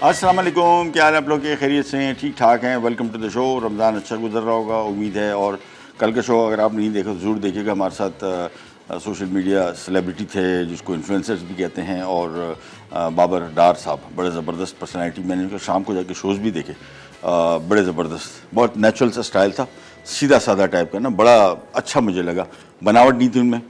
अस्सलाम वालेकुम, क्या हाल है आप लोग के? खैरियत से हैं? ठीक ठाक हैं? Welcome to the show. Ramzan अच्छा गुजर रहा होगा उम्मीद है। और कल का शो अगर आप नहीं देखा तो ज़रूर देखिएगा। हमारे साथ सोशल मीडिया सेलिब्रिटी थे जिसको इन्फ्लुएंसर्स भी कहते हैं, और बाबर डार साहब बड़े ज़बरदस्त पर्सनैलिटी। मैंने उनके शाम को जाके शोज़ भी देखे, बड़े ज़बरदस्त, बहुत नेचुरल सा स्टाइल था, सीधा साधा टाइप का ना, बड़ा अच्छा मुझे लगा। बनावट नहीं थी उनमें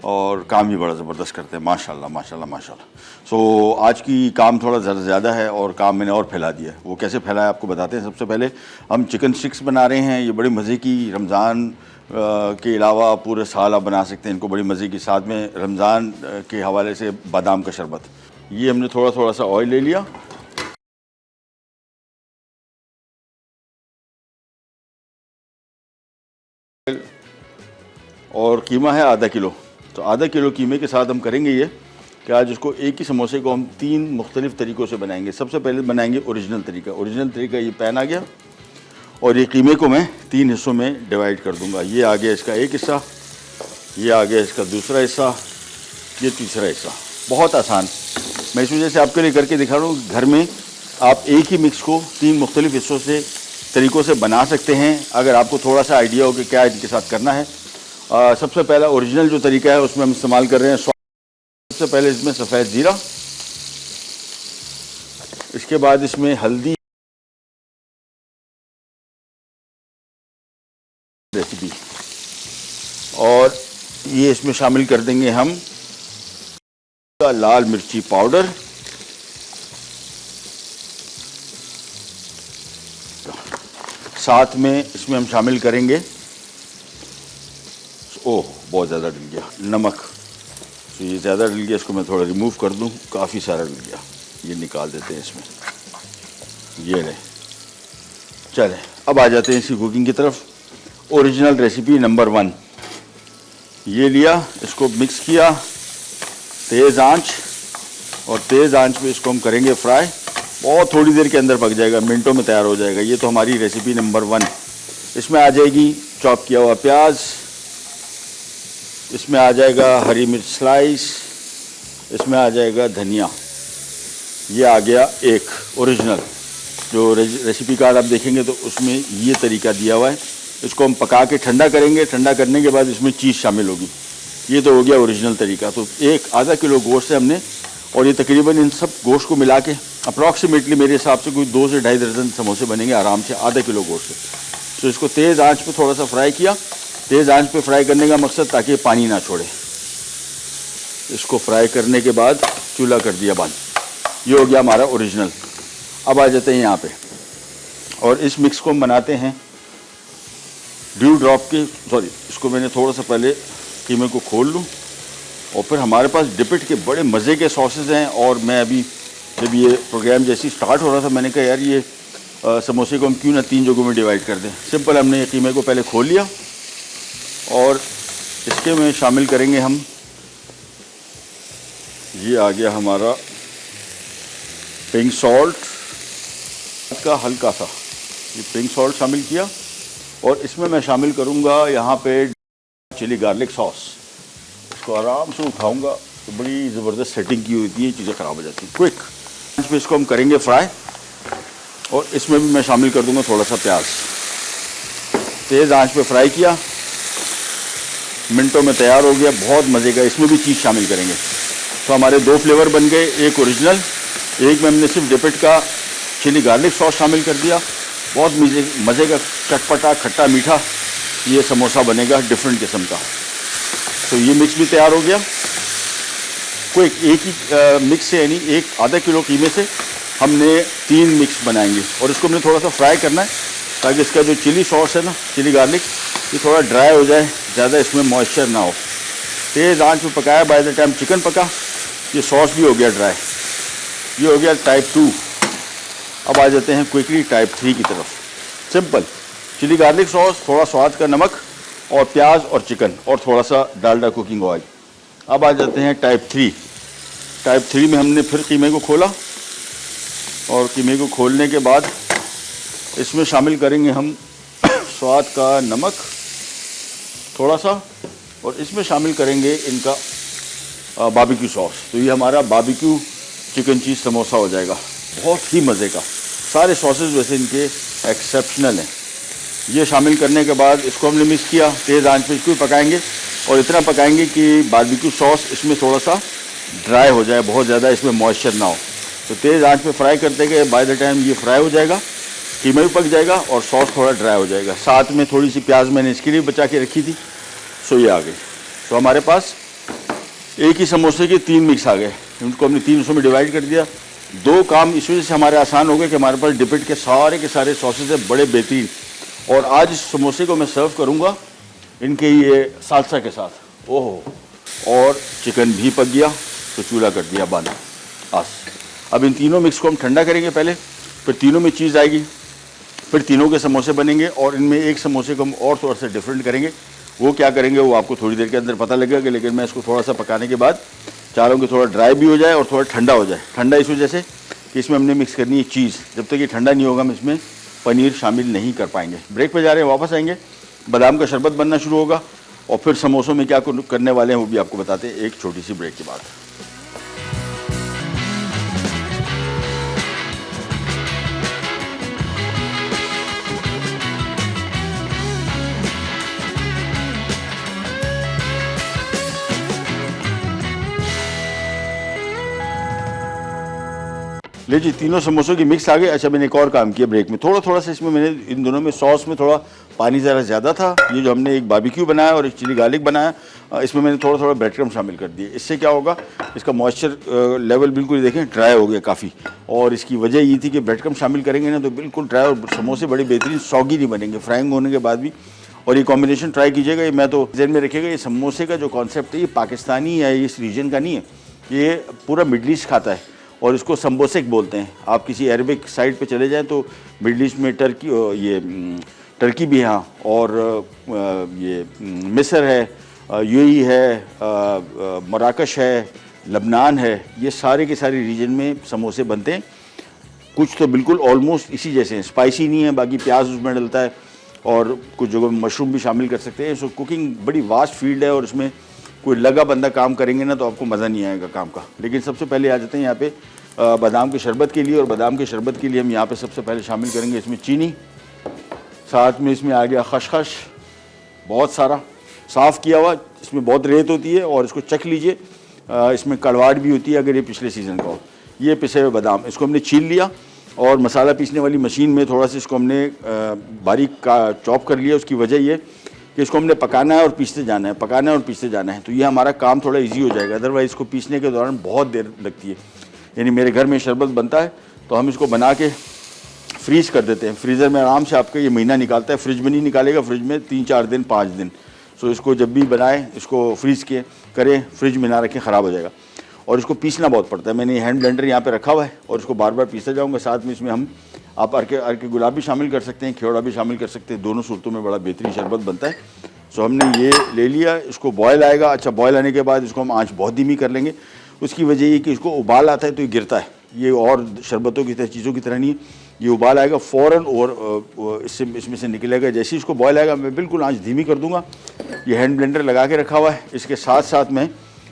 और काम भी बड़ा ज़बरदस्त करते हैं, माशाल्लाह माशाल्लाह माशाल्लाह। सो आज की काम थोड़ा ज़्यादा है और काम मैंने और फैला दिया है। वो कैसे फैला है आपको बताते हैं। सबसे पहले हम चिकन स्टिक्स बना रहे हैं। ये बड़े मज़े की, रमज़ान के अलावा पूरे साल आप बना सकते हैं इनको, बड़ी मज़े की। साथ में रमज़ान के हवाले से बादाम का शरबत। ये हमने थोड़ा थोड़ा सा ऑयल ले लिया, और कीमा है आधा किलो। तो आधा किलो कीमे के साथ हम करेंगे ये कि आज इसको, एक ही समोसे को हम 3 मुख्तलिफ़ तरीक़ों से बनाएंगे। सबसे पहले बनाएंगे ओरिजिनल तरीका। ओरिजिनल तरीका, ये पैन आ गया और ये कीमे को मैं 3 हिस्सों में डिवाइड कर दूंगा। ये आ गया इसका एक हिस्सा, ये आ गया इसका दूसरा हिस्सा, ये तीसरा हिस्सा। बहुत आसान, मैं इस वजह से आपके लिए करके दिखा रहा हूँ। घर में आप एक ही मिक्स को 3 मुख्तलिफ़ हिस्सों से, तरीक़ों से बना सकते हैं, अगर आपको थोड़ा सा आइडिया हो कि क्या इनके साथ करना है। सबसे पहला ओरिजिनल जो तरीका है उसमें हम इस्तेमाल कर रहे हैं। सबसे पहले इसमें सफ़ेद ज़ीरा, इसके बाद इसमें हल्दी, रेसिपी, और ये इसमें शामिल कर देंगे हम लाल मिर्ची पाउडर, साथ में इसमें हम शामिल करेंगे, ओह बहुत ज़्यादा डल गया, नमक। तो ये ज़्यादा डल गया, इसको मैं थोड़ा रिमूव कर दूं, काफ़ी सारा डल गया, ये निकाल देते हैं इसमें। ये ले, चलें अब आ जाते हैं इसकी कुकिंग की तरफ। ओरिजिनल रेसिपी नंबर 1, ये लिया, इसको मिक्स किया, तेज़ आंच, और तेज़ आंच पे इसको हम करेंगे फ्राई। बहुत थोड़ी देर के अंदर पक जाएगा, मिनटों में तैयार हो जाएगा। ये तो हमारी रेसिपी नंबर 1। इसमें आ जाएगी चॉप किया हुआ प्याज, इसमें आ जाएगा हरी मिर्च स्लाइस, इसमें आ जाएगा धनिया। ये आ गया एक ओरिजिनल। जो रेसिपी कार्ड आप देखेंगे तो उसमें ये तरीका दिया हुआ है। इसको हम पका के ठंडा करेंगे, ठंडा करने के बाद इसमें चीज़ शामिल होगी। ये तो हो गया ओरिजिनल तरीका। तो एक आधा किलो गोश्त है हमने, और ये तकरीबन इन सब गोश्त को मिला के अप्रॉक्सीमेटली मेरे हिसाब से कोई 2 से ढाई दर्जन समोसे बनेंगे आराम से, आधा किलो गोश्त से। तो इसको तेज़ आंच पे थोड़ा सा फ्राई किया। तेज़ आंच पे फ्राई करने का मकसद ताकि पानी ना छोड़े। इसको फ्राई करने के बाद चूल्हा कर दिया बंद। ये हो गया हमारा ओरिजिनल। अब आ जाते हैं यहाँ पे, और इस मिक्स को हम बनाते हैं ड्यू ड्रॉप के, सॉरी, इसको मैंने थोड़ा सा पहले कीमे को खोल लूँ। और फिर हमारे पास डिपिट के बड़े मज़े के सॉसेज हैं। और मैं अभी जब ये प्रोग्राम जैसे स्टार्ट हो रहा था, मैंने कहा यार ये समोसे को हम क्यों ना 3 जगहों में डिवाइड कर दें। सिंपल, हमने ये कीमे को पहले खोल लिया और इसके में शामिल करेंगे हम, ये आ गया हमारा पिंक सॉल्ट का हल्का सा, ये पिंक सॉल्ट शामिल किया। और इसमें मैं शामिल करूँगा यहाँ पे चिली गार्लिक सॉस। इसको आराम से उठाऊँगा तो बड़ी ज़बरदस्त सेटिंग की होती है, चीज़ें ख़राब हो जाती हैं। क्विक आंच पे इसको हम करेंगे फ्राई, और इसमें भी मैं शामिल कर दूँगा थोड़ा सा प्याज। तेज़ आंच पे फ्राई किया, मिनटों में तैयार हो गया, बहुत मज़े का। इसमें भी चीज़ शामिल करेंगे। तो हमारे 2 फ्लेवर बन गए, एक ओरिजिनल, एक में हमने सिर्फ डिपिट का चिली गार्लिक सॉस शामिल कर दिया। बहुत मज़े का चटपटा खट्टा मीठा ये समोसा बनेगा डिफरेंट किस्म का। तो ये मिक्स भी तैयार हो गया। कोई एक ही मिक्स से, यानी एक आधा किलो कीमे से हमने 3 मिक्स बनाएंगे। और इसको हमने थोड़ा सा फ्राई करना है ताकि इसका जो चिली सॉस है ना, चिली गार्लिक, ये थोड़ा ड्राई हो जाए, ज़्यादा इसमें मॉइस्चर ना हो। तेज़ आंच में पकाया, बाय द टाइम चिकन पका, ये सॉस भी हो गया ड्राई। ये हो गया टाइप 2। अब आ जाते हैं क्विकली टाइप 3 की तरफ। सिंपल, चिली गार्लिक सॉस, थोड़ा स्वाद का नमक, और प्याज और चिकन, और थोड़ा सा डालडा कुकिंग ऑयल। अब आ जाते हैं टाइप 3। टाइप 3 में हमने फिर कीमे को खोला, और कीमे को खोलने के बाद इसमें शामिल करेंगे हम स्वाद का नमक थोड़ा सा, और इसमें शामिल करेंगे इनका बारबेक्यू सॉस। तो ये हमारा बारबेक्यू चिकन चीज़ समोसा हो जाएगा। बहुत ही मज़े का। सारे सॉसेज वैसे इनके एक्सेप्शनल हैं। ये शामिल करने के बाद इसको हमने मिक्स किया, तेज़ आंच पे इसको भी पकाएंगे और इतना पकाएंगे कि बारबेक्यू सॉस इसमें थोड़ा सा ड्राई हो जाए, बहुत ज़्यादा इसमें मॉइस्चर ना हो। तो तेज़ आंच पे फ्राई करते गए, बाय द टाइम ये फ्राई हो जाएगा, कीमा भी पक जाएगा और सॉस थोड़ा ड्राई हो जाएगा। साथ में थोड़ी सी प्याज मैंने इसके लिए बचा के रखी थी। सो ये आ गई। तो हमारे पास एक ही समोसे के 3 मिक्स आ गए। इनको हमने 3 हिस्सों में डिवाइड कर दिया। 2 काम इस वजह से हमारे आसान हो गए कि हमारे पास डिपिट के सारे सॉसेज है, बड़े बेहतरीन। और आज इस समोसे को मैं सर्व करूँगा इनके ये सालसा के साथ। ओहो, और चिकन भी पक गया, तो चूल्हा कर दिया बंद। बस अब इन तीनों मिक्स को हम ठंडा करेंगे पहले, फिर तीनों में चीज़ आएगी, फिर तीनों के समोसे बनेंगे। और इनमें एक समोसे को हम और थोड़ा सा डिफरेंट करेंगे। वो क्या करेंगे वो आपको थोड़ी देर के अंदर पता लगेगा, लेकिन मैं इसको थोड़ा सा पकाने के बाद चाह रहा हूँ कि थोड़ा ड्राई भी हो जाए और थोड़ा ठंडा हो जाए। ठंडा इस वजह से कि इसमें हमने मिक्स करनी है चीज़। जब तक ये ठंडा नहीं होगा हम इसमें पनीर शामिल नहीं कर पाएंगे। ब्रेक पे जा रहे हैं, वापस आएंगे, बादाम का शरबत बनना शुरू होगा और फिर समोसों में क्या करने वाले हैं वो भी आपको बताते हैं एक छोटी सी ब्रेक के बाद। ले जी, तीनों समोसों की मिक्स आ गई। अच्छा, मैंने एक और काम किया ब्रेक में, थोड़ा सा इसमें मैंने इन दोनों में सॉस में थोड़ा पानी ज़रा ज़्यादा था। ये जो हमने एक बारबेक्यू बनाया और एक चिली गार्लिक बनाया, इसमें मैंने थोड़ा ब्रेड क्रम्ब शामिल कर दिए। इससे क्या होगा, इसका मॉइस्चर लेवल बिल्कुल देखें ड्राई हो गया काफ़ी। और इसकी वजह ये थी कि ब्रेड क्रम्ब शामिल करेंगे ना तो बिल्कुल ड्राई और समोसे बड़े बेहतरीन सॉगी नहीं बनेंगे फ्राइंग होने के बाद भी। और ये कॉम्बिनेशन ट्राई कीजिएगा। ये मैं तो ज़हन में रखिएगा, ये समोसे का जो कॉन्सेप्ट है ये पाकिस्तानी या इस रीजन का नहीं है, ये पूरा मिडल ईस्ट खाता है और इसको संबोसेक बोलते हैं। आप किसी अरबिक साइड पे चले जाएं तो मिडल ईस्ट में टर्की भी है यहाँ, और ये मिस्र है, यूएई है, मराकश है, लबनान है, ये सारे के सारे रीजन में समोसे बनते हैं। कुछ तो बिल्कुल ऑलमोस्ट इसी जैसे हैं, स्पाइसी नहीं है, बाकी प्याज उसमें डलता है और कुछ जगह मशरूम भी शामिल कर सकते हैं। सो कुकिंग बड़ी वास्ट फील्ड है और इसमें कोई लगा बंदा काम करेंगे ना तो आपको मज़ा नहीं आएगा काम का। लेकिन सबसे पहले आ जाते हैं यहाँ पे बादाम के शरबत के लिए। और बादाम के शरबत के लिए हम यहाँ पे सबसे पहले शामिल करेंगे इसमें चीनी, साथ में इसमें आ गया खसखस, बहुत सारा साफ़ किया हुआ, इसमें बहुत रेत होती है और इसको चख लीजिए, इसमें कड़वाहट भी होती है अगर ये पिछले सीज़न का हो। ये पिसे हुए बादाम, इसको हमने छील लिया और मसाला पीसने वाली मशीन में थोड़ा सा इसको हमने बारीक का चॉप कर लिया। उसकी वजह ये कि इसको हमने पकाना है और पीसते जाना है, पकाना है और पीसते जाना है, तो ये हमारा काम थोड़ा इजी हो जाएगा। अदरवाइज़ इसको पीसने के दौरान बहुत देर लगती है। यानी मेरे घर में शरबत बनता है तो हम इसको बना के फ्रीज़ कर देते हैं, फ्रीज़र में आराम से आपका ये महीना निकालता है। फ्रिज में नहीं निकालेगा, फ्रिज में 3-4 दिन 5 दिन। सो इसको जब भी बनाएं इसको फ्रीज़ के करें, फ्रिज में ना रखें, ख़राब हो जाएगा। और इसको पीसना बहुत पड़ता है। मैंने हैंड ब्लेंडर यहाँ पे रखा हुआ है और इसको बार बार पीसता जाऊँगा। साथ में इसमें हम आप अर्के गुलाब भी शामिल कर सकते हैं, खेवड़ा भी शामिल कर सकते हैं। दोनों सूरतों में बड़ा बेहतरीन शरबत बनता है। सो हमने ये ले लिया, इसको बॉयल आएगा। अच्छा, बॉयल आने के बाद इसको हम आँच बहुत धीमी कर लेंगे। उसकी वजह ये कि इसको उबाल आता है तो ये गिरता है। ये और शरबतों की तरह चीज़ों की तरह नहीं है, ये उबाल आएगा फ़ौरन और इसमें से निकलेगा। जैसे ही इसको बॉयल आएगा मैं बिल्कुल आँच धीमी कर दूँगा। ये हैंड ब्लेंडर लगा के रखा हुआ है, इसके साथ साथ मैं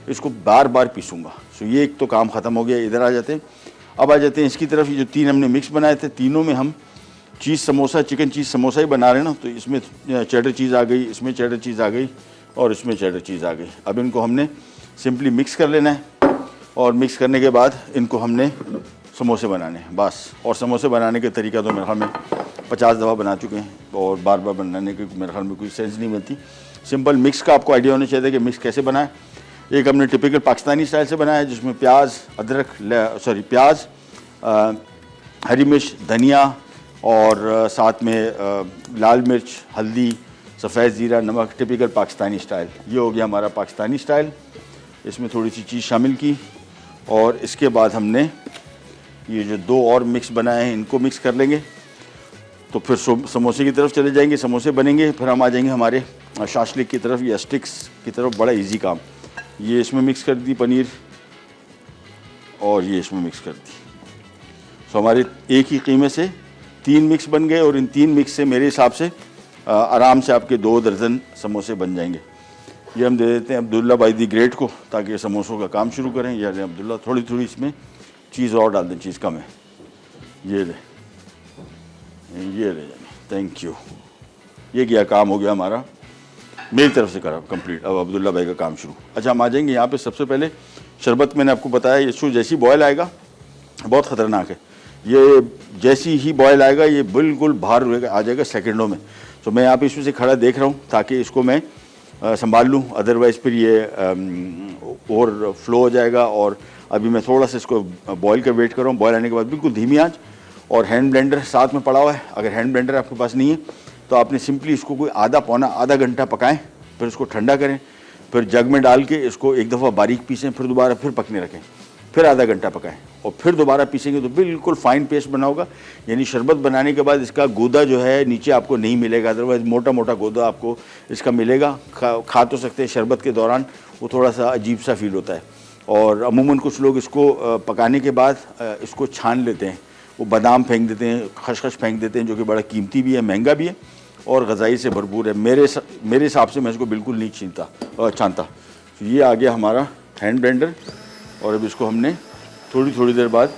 इसको बार बार पीसूँगा। सो ये एक तो काम ख़त्म हो गया। इधर आ जाते हैं, अब आ जाते हैं इसकी तरफ। ये जो 3 हमने मिक्स बनाए थे, तीनों में हम चीज़ समोसा, चिकन चीज़ समोसा ही बना रहे हैं ना, तो इसमें चेडर चीज़ आ गई, इसमें चेडर चीज़ आ गई और इसमें चेडर चीज़ आ गई। अब इनको हमने सिंपली मिक्स कर लेना है और मिक्स करने के बाद इनको हमने समोसे बनाने हैं बस। और समोसे बनाने के तरीका तो मेरे ख्याल में 50 दफ़ा बना चुके हैं और बार बार बनाने की मेरे ख्याल में कोई सेंस नहीं मिलती। सिंपल मिक्स का आपको आइडिया होना चाहिए कि मिक्स कैसे बनाए। एक हमने टिपिकल पाकिस्तानी स्टाइल से बनाया जिसमें प्याज, प्याज, हरी मिर्च, धनिया और साथ में लाल मिर्च, हल्दी, सफ़ेद ज़ीरा, नमक, टिपिकल पाकिस्तानी स्टाइल। ये हो गया हमारा पाकिस्तानी स्टाइल। इसमें थोड़ी सी चीज़ शामिल की और इसके बाद हमने ये जो 2 और मिक्स बनाए हैं इनको मिक्स कर लेंगे। तो फिर समोसे की तरफ चले जाएंगे, समोसे बनेंगे। फिर हम आ जाएंगे हमारे शाशलिक की तरफ या स्टिक्स की तरफ। बड़ा इजी काम। ये इसमें मिक्स कर दी पनीर और ये इसमें मिक्स कर दी। सो हमारे एक ही कीमे से 3 मिक्स बन गए और इन 3 मिक्स से मेरे हिसाब से आराम से आपके 2 दर्जन समोसे बन जाएंगे। ये हम दे देते हैं अब्दुल्ला भाई दी ग्रेट को ताकि समोसों का काम शुरू करें। या अब्दुल्ला थोड़ी थोड़ी इसमें चीज़ और डाल दें, चीज़ कम है। ये ले, ये ले जानी, थैंक यू। ये क्या काम हो गया हमारा, मेरी तरफ से करा कंप्लीट। अब अब्दुल्ला भाई का काम शुरू। अच्छा, हम आ जाएंगे यहाँ पे। सबसे पहले शरबत मैंने आपको बताया, इसको जैसी बॉयल आएगा, बहुत ख़तरनाक है ये, जैसी ही बॉयल आएगा ये बिल्कुल बाहर आ जाएगा सेकंडों में। तो मैं यहाँ पे इसमें से खड़ा देख रहा हूँ ताकि इसको मैं संभाल लूँ, अदरवाइज़ फिर ये और फ्लो हो जाएगा। और अभी मैं थोड़ा सा इसको बॉयल का वेट कर रहा हूँ। बॉयल आने के बाद बिल्कुल धीमी आंच, और हैंड ब्लेंडर साथ में पड़ा हुआ है। अगर हैंड ब्लेंडर आपके पास नहीं है तो आपने सिंपली इसको कोई आधा घंटा पकाएं, फिर इसको ठंडा करें, फिर जग में डाल के इसको एक दफ़ा बारीक पीसें, फिर दोबारा फिर पकने रखें, फिर आधा घंटा पकाएं और फिर दोबारा पीसेंगे तो बिल्कुल फाइन पेस्ट बना होगा। यानी शरबत बनाने के बाद इसका गूदा जो है नीचे आपको नहीं मिलेगा, अदरवाइज़ मोटा मोटा गूदा आपको इसका मिलेगा। खा तो सकते हैं, शरबत के दौरान वो थोड़ा सा अजीब सा फील होता है। और अमूमन कुछ लोग इसको पकाने के बाद इसको छान लेते हैं, वो बादाम फेंक देते हैं, खसखस फेंक देते हैं, जो कि बड़ा कीमती भी है, महंगा भी है और ग़ज़ाई से भरपूर है। मेरे हिसाब से मैं इसको बिल्कुल नहीं छानता। तो ये आ गया हमारा हैंड ब्लेंडर, और अब इसको हमने थोड़ी देर बाद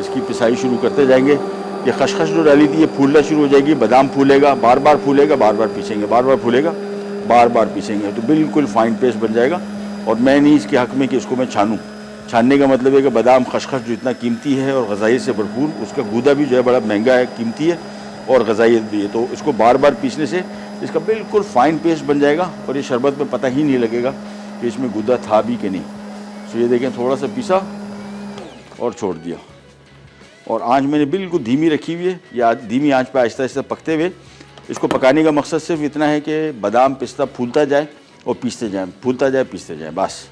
इसकी पिसाई शुरू करते जाएंगे। ये खसखस जो डाली थी ये फूलना शुरू हो जाएगी, बादाम फूलेगा, बार बार फूलेगा, बार बार पीसेंगे, बार बार फूलेगा, बार बार पीसेंगे, तो बिल्कुल फाइन पेस्ट बन जाएगा। और मैं नहीं इसके हक़ में कि इसको मैं छानूँ। छानने का मतलब है कि बादाम खसखस जो इतना कीमती है और ग़ज़ाई से भरपूर, उसका गूदा भी जो है बड़ा महंगा है, कीमती है और ग़ज़ाइयत भी है, तो इसको बार बार पीसने से इसका बिल्कुल फ़ाइन पेस्ट बन जाएगा और ये शरबत में पता ही नहीं लगेगा कि इसमें गूदा था भी कि नहीं। तो ये देखें, थोड़ा सा पीसा और छोड़ दिया, और आंच मैंने बिल्कुल धीमी रखी हुई है। या धीमी आंच पे आहिस्ता आहिस्ता पकते हुए इसको पकाने का मकसद सिर्फ इतना है कि बादाम पिस्ता फूलता जाए और पीसते जाएँ, फूलता जाए पीसते जाएँ, बस।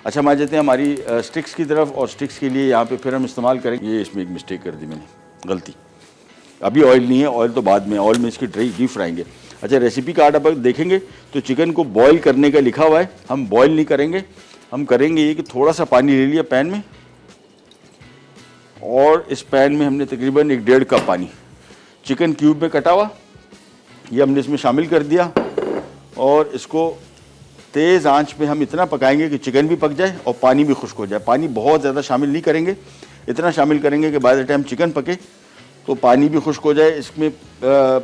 अच्छा, हम आ जाते हैं हमारी स्टिक्स की तरफ। और स्टिक्स के लिए यहाँ पे फिर हम इस्तेमाल करेंगे, ये इसमें एक मिस्टेक कर दी मैंने, गलती। अभी ऑयल नहीं है, ऑयल तो बाद में, ऑयल में इसकी डीप फ्राएंगे। अच्छा, रेसिपी कार्ड आप देखेंगे तो चिकन को बॉईल करने का लिखा हुआ है। हम बॉईल नहीं करेंगे, हम करेंगे ये कि थोड़ा सा पानी ले लिया पैन में, और इस पैन में हमने तकरीबन 1.5 कप पानी चिकन क्यूब में कटा हुआ ये हमने इसमें शामिल कर दिया। और इसको तेज़ आंच पे हम इतना पकाएंगे कि चिकन भी पक जाए और पानी भी खुश्क हो जाए। पानी बहुत ज़्यादा शामिल नहीं करेंगे, इतना शामिल करेंगे कि बाय द टाइम चिकन पके तो पानी भी खुश्क हो जाए। इसमें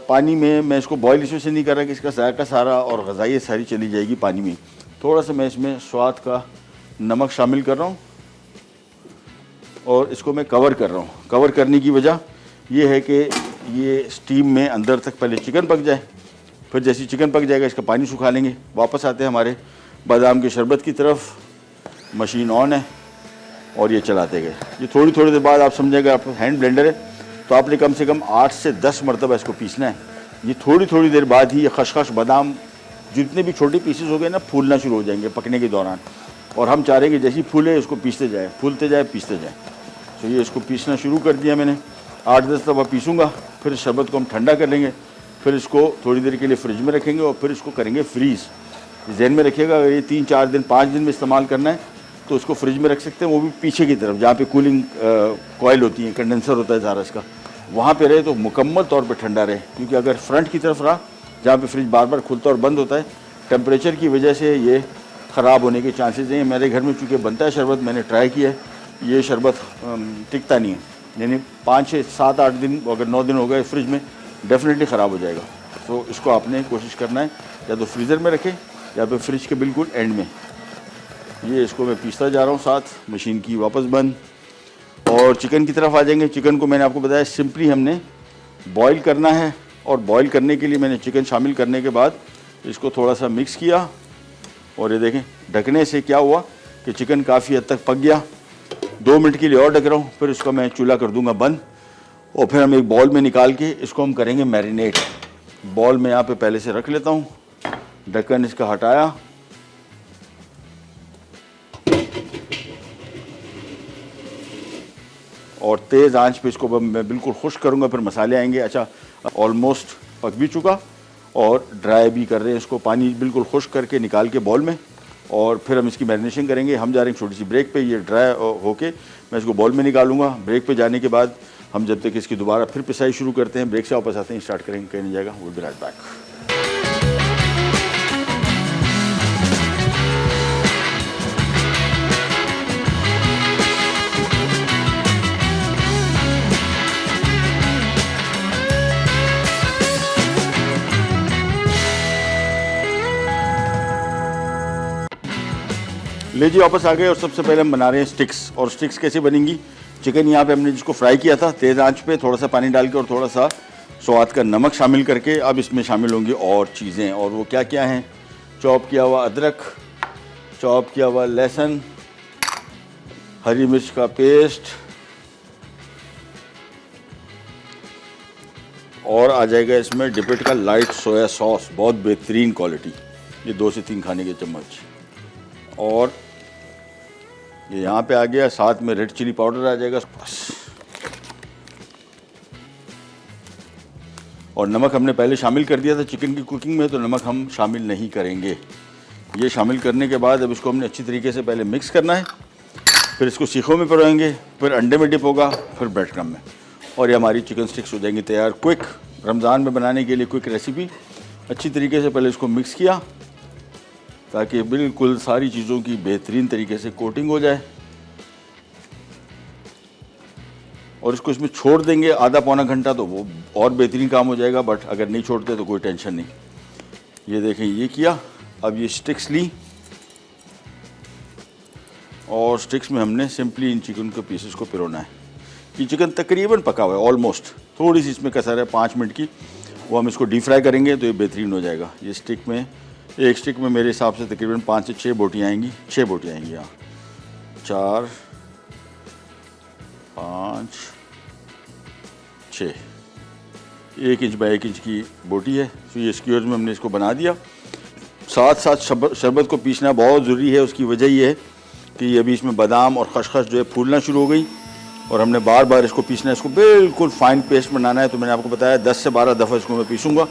पानी में मैं इसको बॉयल इसमें से नहीं कर रहा कि इसका जायका सारा और ग़ज़ाइयत सारी चली जाएगी पानी में। थोड़ा सा मैं इसमें स्वाद का नमक शामिल कर रहा हूँ और इसको मैं कवर कर रहा हूँ। कवर करने की वजह यह है कि ये स्टीम में अंदर तक पहले चिकन पक जाए, फिर जैसे चिकन पक जाएगा इसका पानी सुखा लेंगे। वापस आते हैं हमारे बादाम के शरबत की तरफ। मशीन ऑन है और ये चलाते गए। ये थोड़ी देर बाद आप समझेगा, आप हैंड ब्लेंडर है तो आपने कम से कम 8 से 10 मरतबा इसको पीसना है। ये थोड़ी देर बाद ही ये खसखस बादाम जितने भी छोटे पीसेस हो गए ना, फूलना शुरू हो जाएंगे पकने के दौरान। और हम चाह रहे हैं कि जैसे ही फूले इसको पीसते जाए, फूलते जाए, पीसते जाए। तो ये इसको पीसना शुरू कर दिया मैंने, 8-10 दफ़ा पीसूँगा। फिर शरबत को हम ठंडा कर लेंगे, फिर इसको थोड़ी देर के लिए फ्रिज में रखेंगे और फिर इसको करेंगे फ्रीज़। जहन में रखिएगा, अगर ये 3-4 दिन 5 दिन में इस्तेमाल करना है तो उसको फ्रिज में रख सकते हैं, वो भी पीछे की तरफ जहाँ पे कूलिंग कॉयल होती है, कंडेंसर होता है ज़ारा इसका, वहाँ पे रहे तो मुकम्मल तौर पे ठंडा रहे। क्योंकि अगर फ्रंट की तरफ रहा जहाँ पे फ्रिज बार बार खुलता और बंद होता है, टेम्परेचर की वजह से ये ख़राब होने के चांसेस हैं। मेरे घर में चूँकि बनता है शरबत, मैंने ट्राई किया है, ये शरबत टिकता नहीं है। यानी 5-6-7-8 दिन, अगर 9 दिन हो गए फ्रिज में, डेफिनेटली ख़राब हो जाएगा। तो इसको आपने कोशिश करना है या तो फ्रीज़र में रखें या फिर फ्रिज के बिल्कुल एंड में। ये इसको मैं पीसता जा रहा हूँ, साथ मशीन की वापस बंद। और चिकन की तरफ आ जाएंगे। चिकन को मैंने आपको बताया सिंपली हमने बॉईल करना है, और बॉईल करने के लिए मैंने चिकन शामिल करने के बाद इसको थोड़ा सा मिक्स किया। और ये देखें, ढकने से क्या हुआ कि चिकन काफ़ी हद तक पक गया। 2 मिनट के लिए और ढक रहा हूँ, फिर इसको मैं चूल्हा कर दूँगा बंद। और फिर हम एक बॉल में निकाल के इसको हम करेंगे मैरिनेट। बॉल में यहाँ पे पहले से रख लेता हूँ, ढक्कन इसका हटाया, और तेज़ आंच पे इसको मैं बिल्कुल खुश्क करूँगा, फिर मसाले आएंगे। अच्छा, ऑलमोस्ट पक भी चुका और ड्राई भी कर रहे हैं इसको, पानी बिल्कुल खुश्क करके निकाल के बॉल में, और फिर हम इसकी मैरिनेशन करेंगे। हम जा रहे हैं छोटी सी ब्रेक पे। ये ड्राई होके मैं इसको बॉल में निकालूंगा। ब्रेक पे जाने के बाद हम जब तक इसकी दोबारा फिर पिसाई शुरू करते हैं, ब्रेक से वापस आते हैं, स्टार्ट करेंगे, कहीं नहीं जाएगा। Will be right back. ले जी वापस आ गए और सबसे पहले हम बना रहे हैं स्टिक्स। और स्टिक्स कैसे बनेंगी? चिकन यहाँ पे हमने जिसको फ्राई किया था तेज़ आंच पे, थोड़ा सा पानी डाल के और थोड़ा सा स्वाद का नमक शामिल करके अब इसमें शामिल होंगी और चीज़ें। और वो क्या क्या हैं? चॉप किया हुआ अदरक, चॉप किया हुआ लहसुन, हरी मिर्च का पेस्ट, और आ जाएगा इसमें डिपिट का लाइट सोया सॉस, बहुत बेहतरीन क्वालिटी, ये 2 से 3 खाने के चम्मच। और ये यहाँ पे आ गया, साथ में रेड चिली पाउडर आ जाएगा बस। और नमक हमने पहले शामिल कर दिया था चिकन की कुकिंग में, तो नमक हम शामिल नहीं करेंगे। ये शामिल करने के बाद अब इसको हमने अच्छी तरीके से पहले मिक्स करना है, फिर इसको सीखों में पिरोएंगे, फिर अंडे में डिप होगा, फिर ब्रेड क्रम्ब में, और ये हमारी चिकन स्टिक्स हो जाएंगी तैयार। क्विक रमज़ान में बनाने के लिए क्विक रेसिपी। अच्छी तरीके से पहले इसको मिक्स किया ताकि बिल्कुल सारी चीज़ों की बेहतरीन तरीके से कोटिंग हो जाए, और इसको इसमें छोड़ देंगे आधा पौना घंटा तो वो और बेहतरीन काम हो जाएगा। बट अगर नहीं छोड़ते तो कोई टेंशन नहीं। ये देखें, ये किया। अब ये स्टिक्स ली और स्टिक्स में हमने सिंपली इन चिकन के पीसेस को पिरोना है। ये चिकन तकरीबन पका हुआ है ऑलमोस्ट, थोड़ी सी इसमें कसर है 5 मिनट की, वो हम इसको डीप फ्राई करेंगे तो ये बेहतरीन हो जाएगा। ये स्टिक में, एक स्टिक में मेरे हिसाब से तकरीबन 5 से 6 बोटियाँ आएंगी, 6 बोटियाँ आएंगी। यहाँ 4 5 6, 1 इंच बाई 1 इंच की बोटी है। तो ये स्क्यूअर्स में हमने इसको बना दिया। साथ साथ शरबत को पीसना बहुत ज़रूरी है। उसकी वजह ये है कि अभी इसमें बादाम और खसखस जो है फूलना शुरू हो गई, और हमने बार बार इसको पीसना है, इसको बिल्कुल फाइन पेस्ट बनाना है। तो मैंने आपको बताया 10 से 12 दफ़ा इसको मैं पीसूँगा,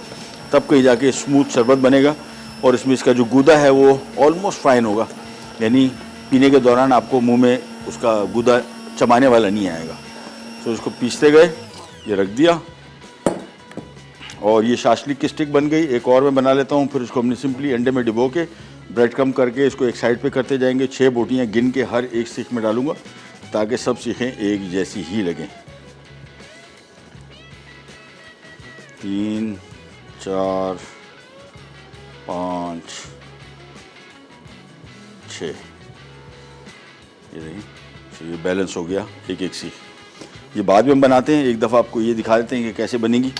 तब कहीं जाके स्मूथ शरबत बनेगा। और इसमें इसका जो गूदा है वो ऑलमोस्ट फाइन होगा, यानी पीने के दौरान आपको मुंह में उसका गूदा चबाने वाला नहीं आएगा। तो इसको पीसते गए, ये रख दिया, और ये शाशलिक की स्टिक बन गई। एक और मैं बना लेता हूँ। फिर इसको हमने सिंपली अंडे में डिबो के ब्रेड क्रम्ब करके इसको एक साइड पे करते जाएंगे। 6 बोटियाँ गिन के हर एक सीख में डालूंगा ताकि सब सीखें एक जैसी ही लगें। 3 4 5 6, ये देखिए, तो ये बैलेंस हो गया एक एक सीख। ये बाद में हम बनाते हैं, एक दफ़ा आपको ये दिखा देते हैं कि कैसे बनेगी।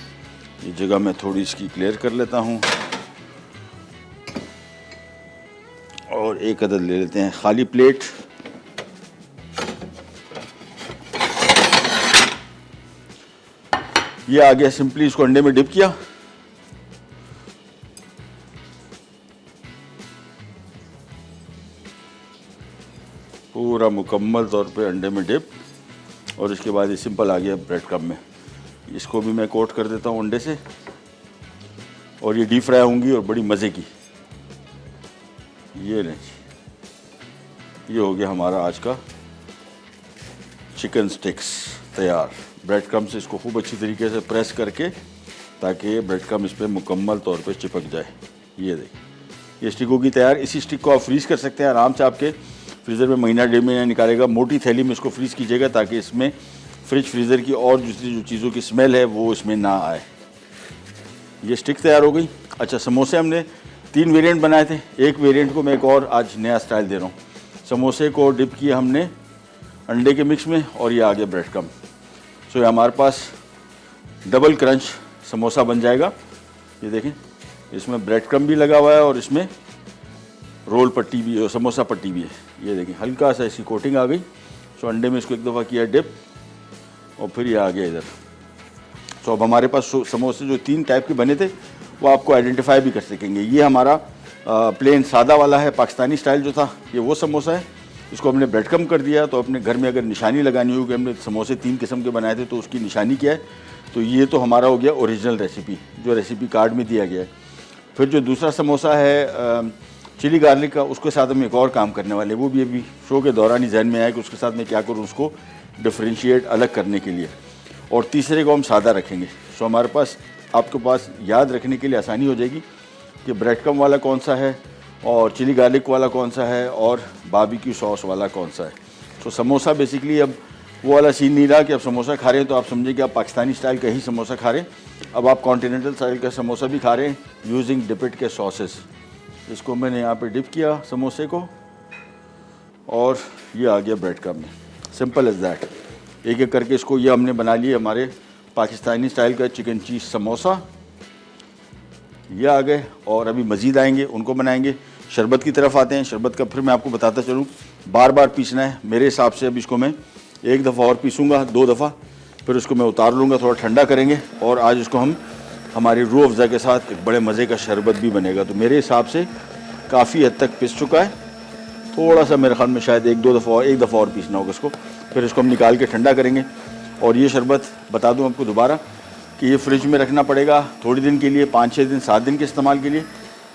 ये जगह मैं थोड़ी इसकी क्लियर कर लेता हूँ, और एक अदद ले लेते हैं खाली प्लेट। ये आ गया, सिंपली इसको अंडे में डिप किया, पूरा मुकम्मल तौर पे अंडे में डिप, और इसके बाद ये सिंपल आ गया ब्रेड क्रम्ब में। इसको भी मैं कोट कर देता हूँ अंडे से, और ये डीप फ्राई होंगी और बड़ी मज़े की। ये लें, ये हो गया हमारा आज का चिकन स्टिक्स तैयार। ब्रेड क्रम्ब से इसको खूब अच्छी तरीके से प्रेस करके ताकि ब्रेड क्रम्ब इस पर मुकम्मल तौर पे चिपक जाए। ये देखिए, ये स्टिक होगी तैयार। इसी स्टिक को आप फ्रीज़ कर सकते हैं आराम से, आपके फ्रीज़र में महीना 1.5 महीना निकालेगा। मोटी थैली में इसको फ्रीज़ कीजिएगा ताकि इसमें फ्रिज फ्रीज़र की और दूसरी जो चीज़ों की स्मेल है वो इसमें ना आए। ये स्टिक तैयार हो गई। अच्छा, समोसे हमने 3 वेरिएंट बनाए थे, एक वेरिएंट को मैं एक और आज नया स्टाइल दे रहा हूँ। समोसे को डिप किया हमने अंडे के मिक्स में, और ये आ गया ब्रेड क्रम्ब। सो ये हमारे पास डबल क्रंच समोसा बन जाएगा। ये देखें, इसमें ब्रेड क्रम्ब भी लगा हुआ है और इसमें रोल पट्टी भी, समोसा पट्टी भी है। ये देखें, हल्का सा इसकी कोटिंग आ गई। सो अंडे में इसको एक दफ़ा किया डिप, और फिर ये आ गया इधर। तो अब हमारे पास समोसे जो 3 टाइप के बने थे वो आपको आइडेंटिफाई भी कर सकेंगे। ये हमारा प्लेन सादा वाला है, पाकिस्तानी स्टाइल जो था, ये वो समोसा है। इसको हमने ब्रेड क्रम्ब कर दिया। तो अपने घर में अगर निशानी लगानी हो कि हमने समोसे 3 किस्म के बनाए थे तो उसकी निशानी क्या है, तो ये तो हमारा हो गया ओरिजिनल रेसिपी, जो रेसिपी कार्ड में दिया गया है। फिर जो दूसरा समोसा है चिली गार्लिक का, उसके साथ हम एक और काम करने वाले, वो भी अभी शो के दौरान ही जहन में आया कि उसके साथ मैं क्या करूँ उसको डिफ्रेंशिएट अलग करने के लिए। और तीसरे को हम सादा रखेंगे। सो हमारे पास, आपके पास याद रखने के लिए आसानी हो जाएगी कि ब्रेड क्रम्ब वाला कौन सा है, और चिली गार्लिक वाला कौन सा है, और बारबेक्यू सॉस वाला कौन सा है। तो समोसा बेसिकली अब वो वाला सीन नहीं रहा कि आप समोसा खा रहे हैं तो आप समझे कि आप पाकिस्तानी स्टाइल का ही समोसा खा रहे हैं। अब आप कॉन्टिनेंटल स्टाइल का समोसा भी खा रहे हैं यूजिंग डिपिट के सॉसेस। इसको मैंने यहाँ पे डिप किया समोसे को, और ये आ गया ब्रेड क्रम्ब में, सिंपल एज दैट। एक एक करके इसको ये हमने बना लिए हमारे पाकिस्तानी स्टाइल का चिकन चीज़ समोसा, ये आ गए। और अभी मज़ीद आएंगे, उनको बनाएंगे। शरबत की तरफ आते हैं। शरबत का फिर मैं आपको बताता चलूँ, बार बार पीसना है मेरे हिसाब से। अब इसको मैं एक दफ़ा और पीसूँगा, 2 दफ़ा, फिर उसको मैं उतार लूँगा, थोड़ा ठंडा करेंगे। और आज इसको हम हमारी रूह अफ़ज़ा के साथ एक बड़े मज़े का शरबत भी बनेगा। तो मेरे हिसाब से काफ़ी हद तक पिस चुका है, थोड़ा सा मेरे ख्याल में शायद एक दफ़ा और पीसना होगा इसको। फिर इसको हम निकाल के ठंडा करेंगे। और ये शरबत बता दूं आपको दोबारा कि ये फ्रिज में रखना पड़ेगा थोड़ी दिन के लिए, 5-6 दिन 7 दिन के इस्तेमाल के लिए।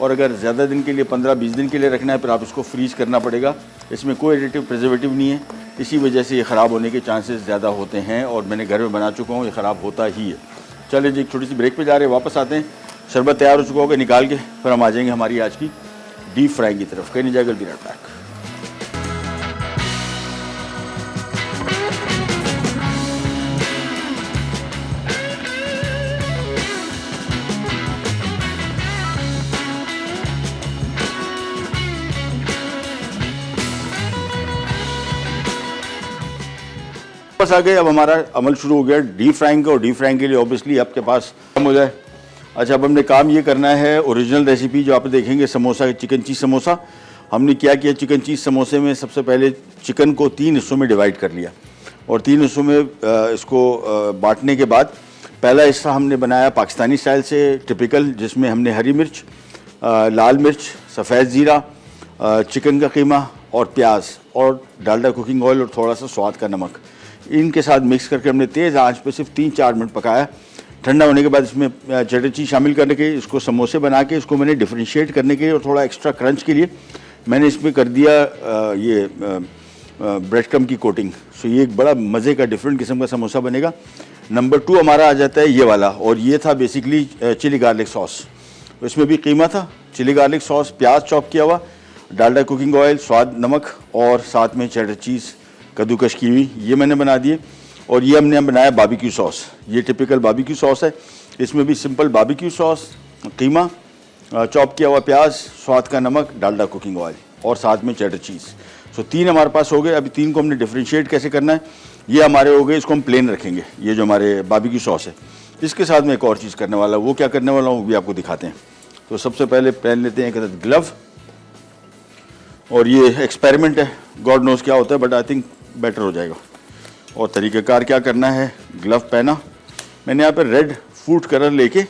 और अगर ज़्यादा दिन के लिए 15-20 दिन के लिए रखना है, फिर आप इसको फ्रीज़ करना पड़ेगा। इसमें कोई एडिटिव प्रिजर्वेटिव नहीं है, इसी वजह से ये ख़राब होने के चांसेस ज़्यादा होते हैं। और मैंने घर में बना चुका हूँ, ये ख़राब होता ही है। चलिए जी, एक छोटी सी ब्रेक पे जा रहे हैं, वापस आते हैं। शरबत तैयार हो चुका होगा, निकाल के फिर हम आ जाएंगे हमारी आज की डीप फ्राइंग की तरफ। कहीं नहीं जाएगा, बी राइट बैक। वापस आ गए। अब हमारा अमल शुरू हो गया डीप फ्राइंग का। और डीप फ्राइंग के लिए ऑब्वियसली आपके पास कम हो जाए। अच्छा, अब हमने काम ये करना है, ओरिजिनल रेसिपी जो आप देखेंगे समोसा, चिकन चीज़ समोसा। हमने क्या किया, चिकन चीज़ समोसे में सबसे पहले चिकन को 3 हिस्सों में डिवाइड कर लिया। और 3 हिस्सों में इसको बांटने के बाद पहला हिस्सा हमने बनाया पाकिस्तानी स्टाइल से टिपिकल, जिसमें हमने हरी मिर्च, लाल मिर्च, सफ़ेद ज़ीरा, चिकन का कीमा और प्याज और डालडा कुकिंग ऑयल और थोड़ा सा स्वाद का नमक, इनके साथ मिक्स करके हमने तेज़ आंच पे सिर्फ 3-4 मिनट पकाया। ठंडा होने के बाद इसमें चटर चीज़ शामिल करने के, इसको समोसे बना के इसको मैंने डिफ्रेंशिएट करने के लिए और थोड़ा एक्स्ट्रा क्रंच के लिए मैंने इसमें कर दिया ये ब्रेड क्रम्ब की कोटिंग। सो ये एक बड़ा मज़े का डिफरेंट किस्म का समोसा बनेगा। नंबर 2 हमारा आ जाता है ये वाला, और ये था बेसिकली चिली गार्लिक सॉस। तो इसमें भी कीमा था, चिली गार्लिक सॉस, प्याज चॉप किया हुआ, डालडा कुकिंग ऑयल, स्वाद नमक और साथ में चटर चीज़ कद्दूकश की हुई, ये मैंने बना दिए। और ये हमने बनाया बारबेक्यू सॉस। ये टिपिकल बारबेक्यू सॉस है। इसमें भी सिंपल बारबेक्यू सॉस, कीमा, चॉप किया हुआ प्याज, स्वाद का नमक, डालडा कुकिंग ऑयल और साथ में चटर चीज़। सो 3 हमारे पास हो गए। अभी 3 को हमने डिफ्रेंशिएट कैसे करना है, ये हमारे हो गए। इसको हम प्लेन रखेंगे, ये जो हमारे बारबेक्यू सॉस है। इसके साथ में एक और चीज़ करने वाला, वो क्या करने वाला हूँ वो भी आपको दिखाते हैं। तो सबसे पहले पहन लेते हैं एक ग्लव, और ये एक्सपेरिमेंट है, गॉड नोज क्या होता है, बट आई थिंक बेटर हो जाएगा। और तरीक़ेकार क्या करना है, ग्लव पहना, मैंने यहाँ पे रेड फूड कलर लेके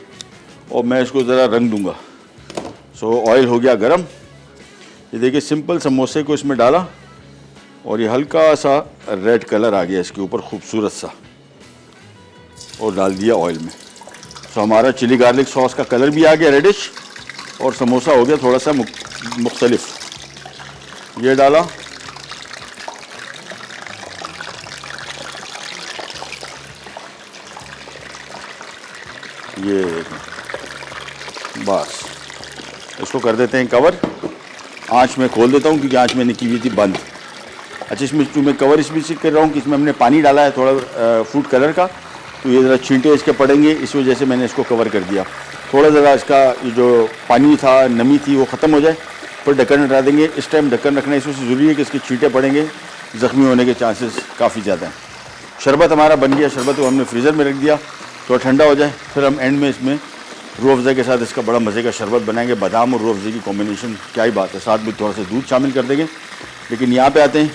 और मैं इसको ज़रा रंग दूंगा। सो ऑयल हो गया गरम। ये देखिए सिंपल समोसे को इसमें डाला और ये हल्का सा रेड कलर आ गया इसके ऊपर, खूबसूरत सा, और डाल दिया ऑयल में। सो हमारा चिली गार्लिक सॉस का कलर भी आ गया रेडिश, और समोसा हो गया थोड़ा सा मुख्तलिफ। ये डाला, ये बस इसको कर देते हैं कवर। आंच में खोल देता हूँ क्योंकि आंच मैंने की हुई थी बंद। अच्छा, इसमें मैं कवर इसलिए कर रहा हूँ कि इसमें हमने पानी डाला है थोड़ा फूड कलर का, तो ये ज़रा छींटे इसके पड़ेंगे, इस वजह से मैंने इसको कवर कर दिया। थोड़ा ज़रा इसका ये जो पानी था, नमी थी, वो ख़त्म हो जाए, फिर ढक्कन हटा देंगे। इस टाइम ढक्कन रखना इसमें से ज़रूरी है कि इसके छींटे पड़ेंगे, ज़ख्मी होने के चांसेस काफ़ी ज़्यादा हैं। शरबत हमारा बन गया। शरबत को हमने फ्रीज़र में रख दिया, थोड़ा ठंडा हो जाए, फिर हम एंड में इसमें रूह अफ़ज़ा के साथ इसका बड़ा मज़े का शरबत बनाएंगे। बादाम और रूह अफ़ज़ा की कॉम्बिनेशन क्या ही बात है, साथ में थोड़ा सा दूध शामिल कर देंगे। लेकिन यहाँ पे आते हैं,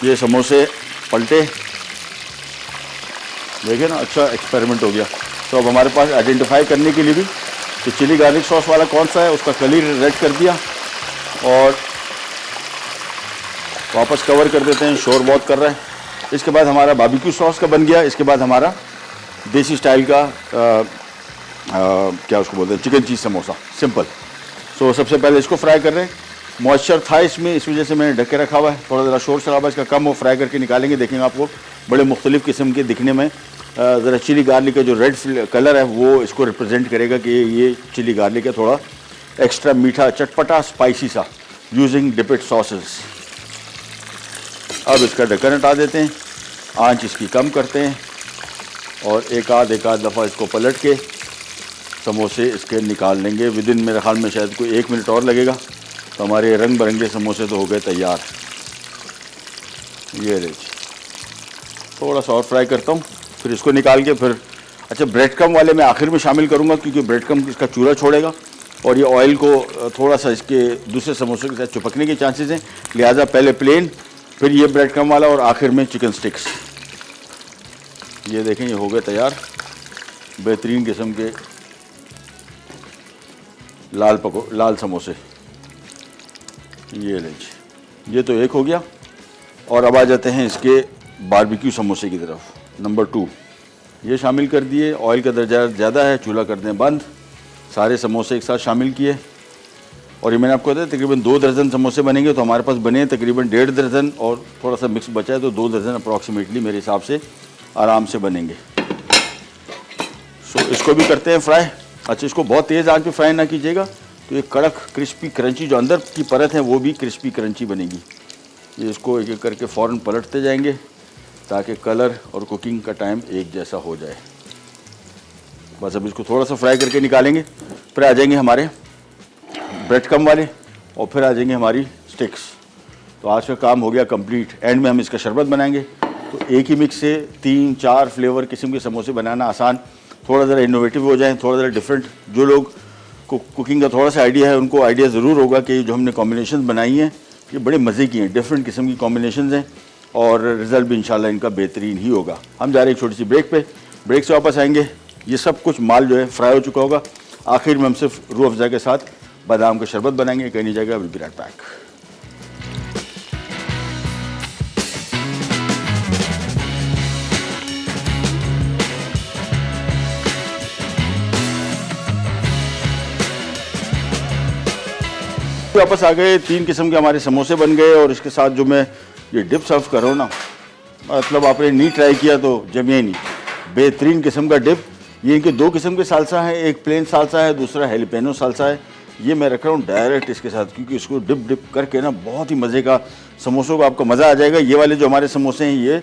ये समोसे पलटे, देखिए ना, अच्छा एक्सपेरिमेंट हो गया। तो अब हमारे पास आइडेंटिफाई करने के लिए भी कि चिली गार्लिक सॉस वाला कौन सा है, उसका कलर रेड कर दिया और वापस कवर कर देते हैं, शोर बहुत कर रहा है। इसके बाद हमारा बारबेक्यू सॉस का बन गया। इसके बाद हमारा देसी स्टाइल का क्या उसको बोलते हैं, चिकन चीज़ समोसा, सिंपल। सो सबसे पहले इसको फ्राई कर रहे हैं। मॉइस्चर था इसमें, इस वजह से मैंने ढक के रखा हुआ है। थोड़ा ज़रा शोर शराबा इसका कम हो, फ्राई करके निकालेंगे, देखेंगे आपको बड़े मुख्तलिफ़ किस्म के दिखने में। ज़रा चिली गार्लिक का जो रेड कलर है वो इसको रिप्रेजेंट करेगा कि ये चिली गार्लिक है, थोड़ा एक्स्ट्रा मीठा, चटपटा, स्पाइसी सा, यूजिंग डिपिट सॉसेस। अब इसका ढक्कन हटा देते हैं, आंच इसकी कम करते हैं और एक आध दफ़ा इसको पलट के समोसे इसके निकाल लेंगे। विदिन मेरे ख्याल में शायद कोई 1 मिनट और लगेगा, तो हमारे रंग बिरंगे समोसे तो हो गए तैयार। ये ले, थोड़ा सा और फ्राई करता हूँ, फिर इसको निकाल के फिर अच्छा ब्रेड क्रम वाले मैं आखिर में शामिल करूँगा, क्योंकि ब्रेड क्रम इसका चूरा छोड़ेगा और ये ऑयल को थोड़ा सा इसके दूसरे समोसों के साथ चिपकने के चांसेस हैं, लिहाजा पहले प्लेन, फिर ये ब्रेड क्रम वाला और आखिर में चिकन स्टिक्स। ये देखें, ये हो गए तैयार बेहतरीन किस्म के लाल समोसे। ये लीजिए, ये तो एक हो गया। और अब आ जाते हैं इसके बारबेक्यू समोसे की तरफ। नंबर 2 ये शामिल कर दिए। ऑयल का दर्जा ज़्यादा है, चूल्हा कर दें बंद। सारे समोसे एक साथ शामिल किए और ये मैंने आपको बताया तकरीबन 2 दर्जन समोसे बनेंगे, तो हमारे पास बने तकरीबन 1.5 दर्जन और थोड़ा सा मिक्स बचा है, तो 2 दर्जन अप्रॉक्सीमेटली मेरे हिसाब से आराम से बनेंगे। सो इसको भी करते हैं फ्राई। अच्छा, इसको बहुत तेज़ आंच पे फ्राई ना कीजिएगा, तो ये कड़क क्रिस्पी क्रंची जो अंदर की परत है वो भी क्रिस्पी क्रंची बनेगी। ये इसको एक एक करके फ़ौरन पलटते जाएंगे ताकि कलर और कुकिंग का टाइम एक जैसा हो जाए। बस अब इसको थोड़ा सा फ्राई करके निकालेंगे, फिर आ जाएंगे हमारे ब्रेड क्रम वाले और फिर आ जाएंगे हमारी स्टिक्स। तो आज का काम हो गया कंप्लीट। एंड में हम इसका शरबत बनाएंगे। तो एक ही मिक्स से 3-4 फ्लेवर किस्म के समोसे बनाना आसान, थोड़ा ज़रा इनोवेटिव हो जाए, थोड़ा ज़रा डिफरेंट। जो लोग को कुकिंग का थोड़ा सा आइडिया है उनको आइडिया ज़रूर होगा कि जो हमने कॉम्बिनेशन बनाई हैं ये बड़े मज़े की हैं, डिफरेंट किस्म की कॉम्बिनेशन हैं और रिज़ल्ट भी इंशाल्लाह इनका बेहतरीन ही होगा। हम जा रहे हैं एक छोटी सी ब्रेक पे, ब्रेक से वापस आएंगे। ये सब कुछ माल जो है फ्राई हो चुका होगा। आखिर में हम सिर्फ रूह अफ़ज़ा के साथ बादाम का शरबत बनाएंगे। कहीं नहीं जाएगा, विल बी राइट बैक। वापस आ गए। 3 किस्म के हमारे समोसे बन गए और इसके साथ जो मैं ये डिप सर्व कर रहा हूँ ना, मतलब आपने नहीं ट्राई किया तो जमिए नहीं। बेहतरीन किस्म का डिप। ये इनके 2 किस्म के सालसा हैं, एक प्लेन सालसा है, दूसरा हेलिपेनो सालसा है। ये मैं रख रहा हूँ डायरेक्ट इसके साथ, क्योंकि इसको डिप करके ना बहुत ही मज़े का समोसों का आपको मज़ा आ जाएगा। ये वाले जो हमारे समोसे हैं ये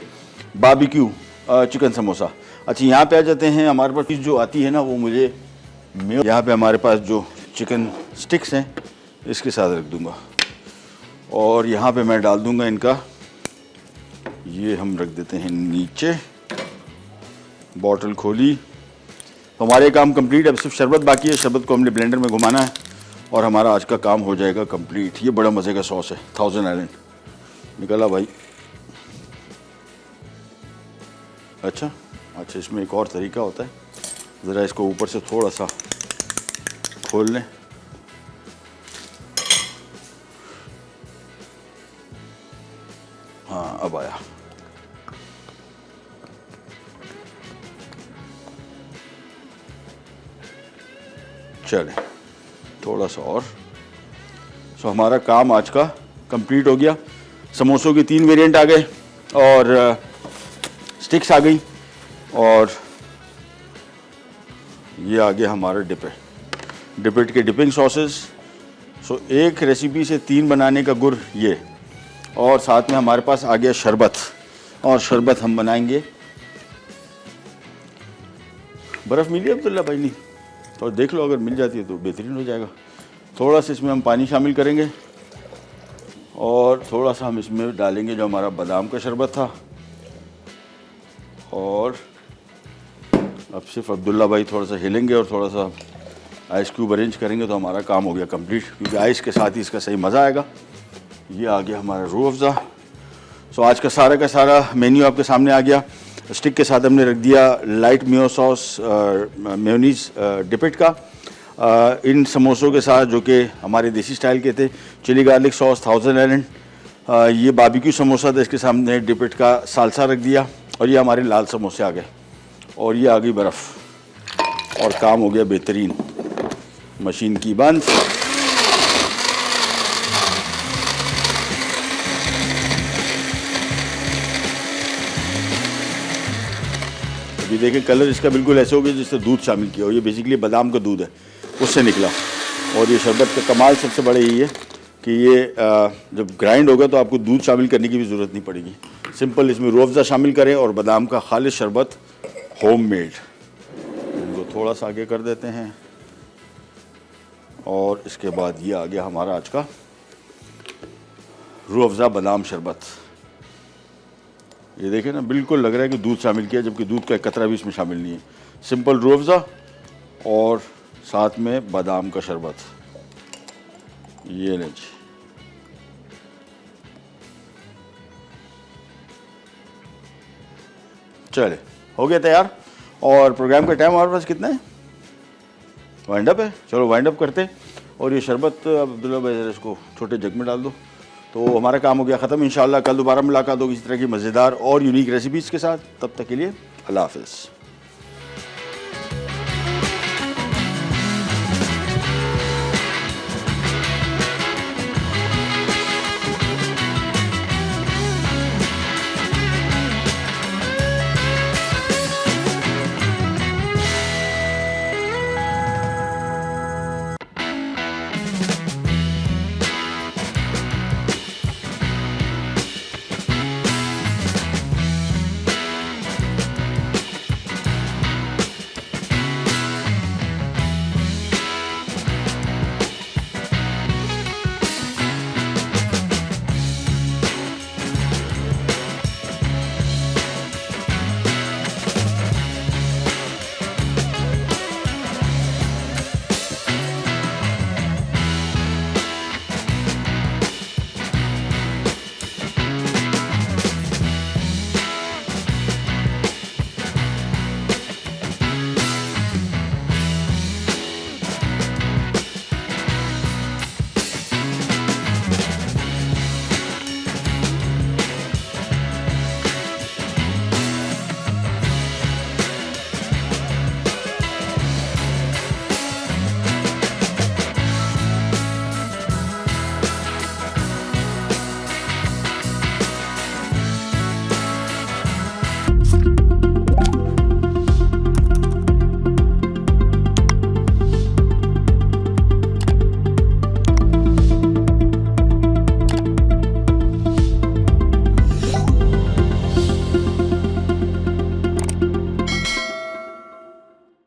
बारबेक्यू चिकन समोसा। अच्छा, यहाँ पे आ जाते हैं। हमारे पास चीज़ जो आती है ना वो मुझे यहाँ पे हमारे पास जो चिकन स्टिक्स हैं इसके साथ रख दूँगा और यहाँ पे मैं डाल दूँगा इनका, ये हम रख देते हैं नीचे। बॉटल खोली तो हमारे काम कंप्लीट। अब सिर्फ शरबत बाकी है। शरबत को हमने ब्लेंडर में घुमाना है और हमारा आज का काम हो जाएगा कंप्लीट। ये बड़ा मज़े का सॉस है, थाउजेंड आइलैंड निकला भाई। अच्छा, इसमें एक और तरीका होता है, ज़रा इसको ऊपर से थोड़ा सा खोल लें। हाँ, अब आया। चले थोड़ा सा और। सो हमारा काम आज का कंप्लीट हो गया। समोसों की 3 वेरिएंट आ गए और स्टिक्स आ गई और ये आ गया हमारा डिपेट के डिपिंग सॉसेस। सो एक रेसिपी से 3 बनाने का गुर ये, और साथ में हमारे पास आ गया शरबत। और शरबत हम बनाएंगे। बर्फ़ मिली अब्दुल्ला भाई? नहीं, तो देख लो, अगर मिल जाती है तो बेहतरीन हो जाएगा। थोड़ा सा इसमें हम पानी शामिल करेंगे और थोड़ा सा हम इसमें डालेंगे जो हमारा बादाम का शरबत था। और अब सिर्फ अब्दुल्ला भाई थोड़ा सा हिलेंगे और थोड़ा सा आइस क्यूब अरेंज करेंगे तो हमारा काम हो गया कंप्लीट, क्योंकि आइस के साथ ही इसका सही मज़ा आएगा। ये आ गया हमारा रूह अफ़ज़ा। सो आज का सारा मेन्यू आपके सामने आ गया। स्टिक के साथ हमने रख दिया लाइट मेयो सॉस मेयोनीज़ डिपिट का। इन समोसों के साथ जो कि हमारे देसी स्टाइल के थे, chilli garlic sauce thousand island. ये बारबेक्यू समोसा था, इसके सामने डिपिट का सालसा रख दिया। और ये हमारे लाल समोसे आ गए और ये आ गई बर्फ़ और काम हो गया बेहतरीन। मशीन की बंद। अभी देखें कलर इसका बिल्कुल ऐसे हो गया जिससे दूध शामिल किया हो। ये बेसिकली बादाम का दूध है, उससे निकला। और ये शरबत का कमाल सबसे बड़ा यही है कि ये जब ग्राइंड होगा तो आपको दूध शामिल करने की भी ज़रूरत नहीं पड़ेगी। सिंपल इसमें रूह अफ़ज़ा शामिल करें और बादाम का खालिश शरबत होममेड। इनको थोड़ा सा आगे कर देते हैं और इसके बाद ये आ गया हमारा आज का रूह अफ़ज़ा बादाम शरबत। ये देखें ना, बिल्कुल लग रहा है कि दूध शामिल किया, जबकि दूध का एक कतरा भी इसमें शामिल नहीं है। सिंपल रूह अफ़ज़ा और साथ में बादाम का शरबत। ये लें जी, चले हो गया तैयार। और प्रोग्राम का टाइम हमारे पास कितना है? वाइंड अप है। चलो वाइंड अप करते हैं। और ये शरबत अब्दुल्ला भाई ज़रा इसको छोटे जग में डाल दो। तो हमारा काम हो गया ख़त्म। इंशाअल्लाह कल दोबारा मुलाकात होगी इस तरह की मज़ेदार और यूनिक रेसिपीज़ के साथ। तब तक के लिए अल्लाह हाफ़िज़।